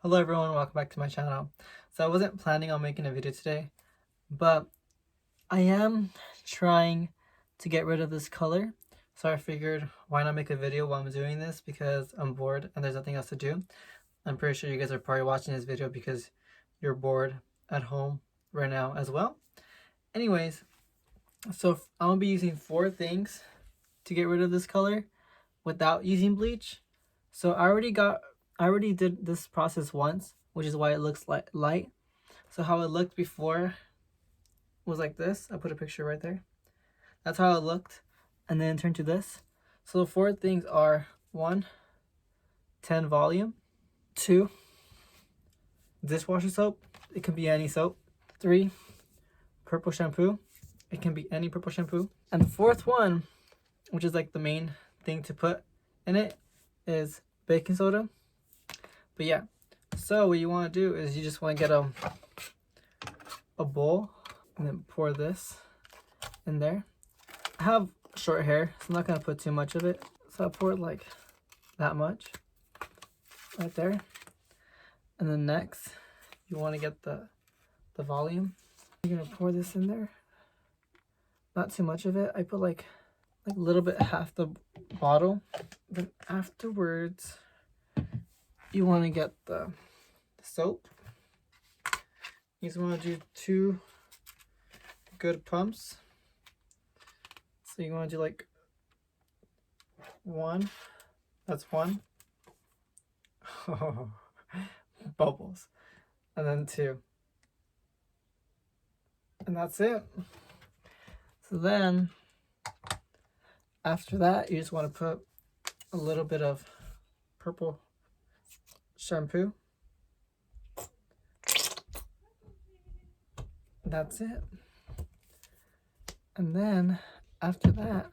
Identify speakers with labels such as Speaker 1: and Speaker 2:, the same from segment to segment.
Speaker 1: Hello everyone, welcome back to my channel. So I wasn't planning on making a video today, but I am trying to get rid of this color. So I figured why not make a video while I'm doing this, because I'm bored and there's nothing else to do. I'm pretty sure you guys are probably watching this video because you're bored at home right now as well. Anyways, so I'm gonna be using 4 things to get rid of this color without using bleach. So I already did this process once, which is why it looks light. So how it looked before was like this. I put a picture right there. That's how it looked, and then turn to this. So the 4 things are 1, 10 volume, 2, dishwasher soap. It can be any soap. 3, purple shampoo. It can be any purple shampoo. And the 4th one, which is like the main thing to put in it, is baking soda. But yeah, so what you want to do is you just want to get a bowl and then pour this in there. I have short hair, so I'm not going to put too much of it. So I pour it like that much right there. And then next, you want to get the volume. You're going to pour this in there. Not too much of it. I put like a little bit, half the bottle. Then afterwards, you want to get the soap. You just want to do 2 good pumps. So you want to do like 1. That's 1. Oh, bubbles. And then 2. And that's it. So then, after that, you just want to put a little bit of purple shampoo. That's it. And then after that,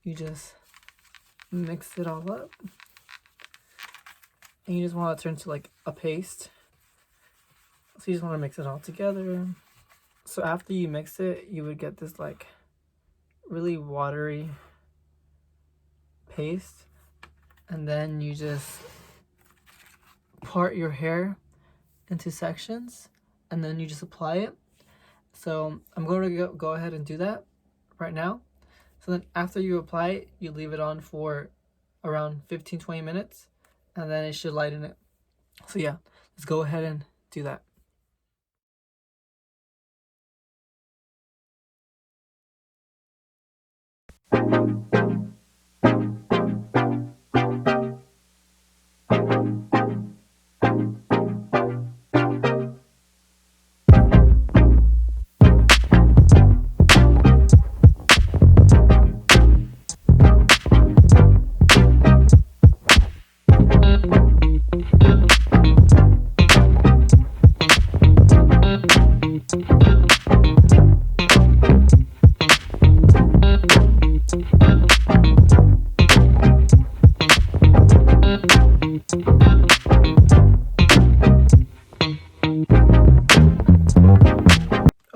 Speaker 1: you just mix it all up. And you just want to turn to like a paste. So you just want to mix it all together. So after you mix it, you would get this like really watery paste. And then you just part your hair into sections, and then you just apply it. So I'm going to go ahead and do that right now. So then after you apply it, you leave it on for around 15-20 minutes, and then it should lighten it. So yeah, let's go ahead and do that.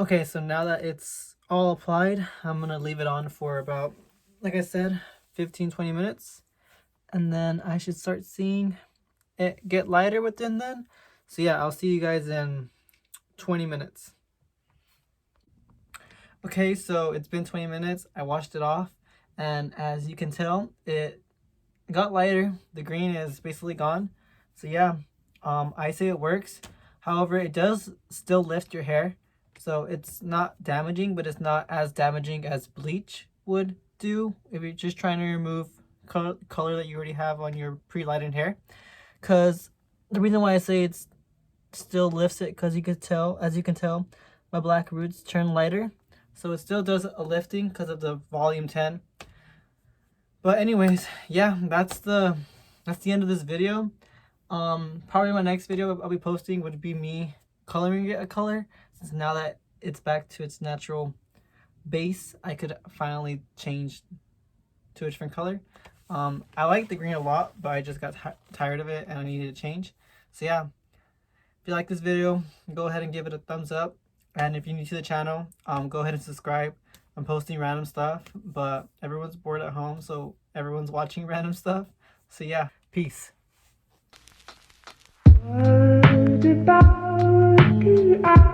Speaker 1: Okay, so now that it's all applied, I'm gonna leave it on for about, like I said, 15-20 minutes, and then I should start seeing it get lighter within then. So yeah, I'll see you guys in 20 minutes. Okay, so it's been 20 minutes. I washed it off, and as you can tell, it got lighter. The green is basically gone. So yeah, I say it works. However, it does still lift your hair. So it's not damaging, but it's not as damaging as bleach would do if you're just trying to remove color that you already have on your pre-lightened hair. Because the reason why I say it's still lifts it, because as you can tell, my black roots turn lighter. So it still does a lifting because of the volume 10. But anyways, yeah, that's the end of this video. Probably my next video I'll be posting would be me coloring it a color, since now that it's back to its natural base, I could finally change to a different color. I like the green a lot, but I just got tired of it and I needed to change. So yeah, if you like this video, go ahead and give it a thumbs up, and if you're new to the channel, go ahead and subscribe. I'm posting random stuff, but everyone's bored at home, so everyone's watching random stuff. So yeah, peace.
Speaker 2: What about you?